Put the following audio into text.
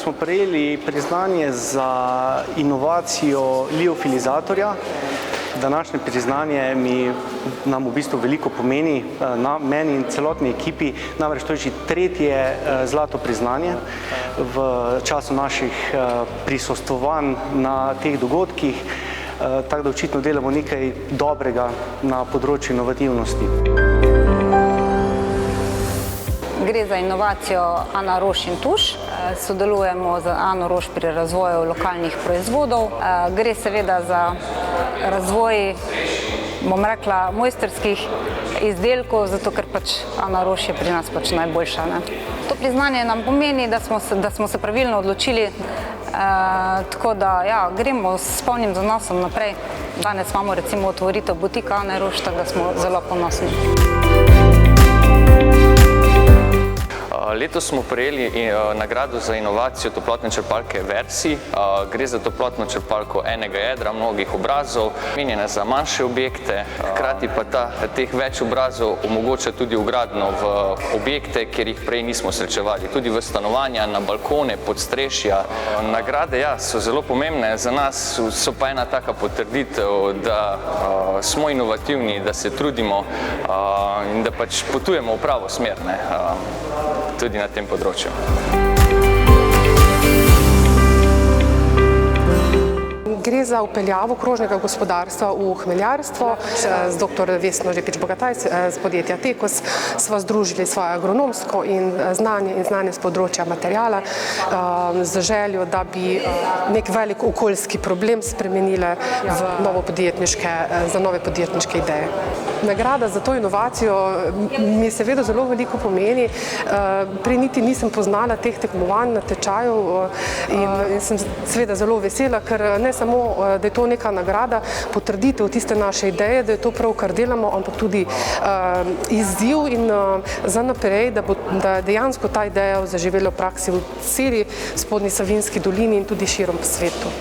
smo prejeli priznanje za inovacijo liofilizatorja. Današnje priznanje nam v bistvu veliko pomeni, meni in celotni ekipi, namreč to je že tretje zlato priznanje v času naših prisostvovanj na teh dogodkih, tako da očitno delamo nekaj dobrega na področju inovativnosti. Gre za inovacijo Ana Roš in Tuš. Sodelujemo z Ano Roš pri razvoju lokalnih proizvodov. Gre seveda za razvoj, bom rekla, mojstrskih izdelkov, zato ker Ana Roš je pri nas najboljša. To priznanje nam pomeni, da smo se pravilno odločili, tako da ja, gremo s polnim zanosom naprej. Danes imamo recimo otvoritev butika Ane Roš, tako da smo zelo ponosni. Letos smo prejeli nagrado za inovacijo toplotne črpalke Versi. Gre za toplotno črpalko enega jedra, mnogih obrazov, namenjena za manjše objekte. Hkrati pa teh več obrazov omogoča tudi vgradnjo v objekte, kjer jih prej nismo srečevali. Tudi v stanovanja, na balkone, podstrešja. Nagrade so zelo pomembne za nas, so pa ena taka potrditev, da smo inovativni, da se trudimo in da potujemo v pravo smer. Tudi na tem področju. Gre za vpeljavo krožnega gospodarstva v hmeljarstvo. Z dr. Vesno Repič-Bogataj z podjetja Tekos sva združili svoje agronomsko in znanje z področja materijala z željo, da bi nek velik okoljski problem spremenile za nove podjetniške ideje. Nagrada za to inovacijo mi seveda zelo veliko pomeni. Prej niti nisem poznala teh tekmovanj, natečajev in sem seveda zelo vesela, ker ne samo, da je to neka nagrada, potrditev tiste naše ideje, da je to prav, kar delamo, ampak tudi izziv in za naprej, da dejansko ta ideja zaživela v praksi v celi Spodnji Savinjski dolini in tudi širom po svetu.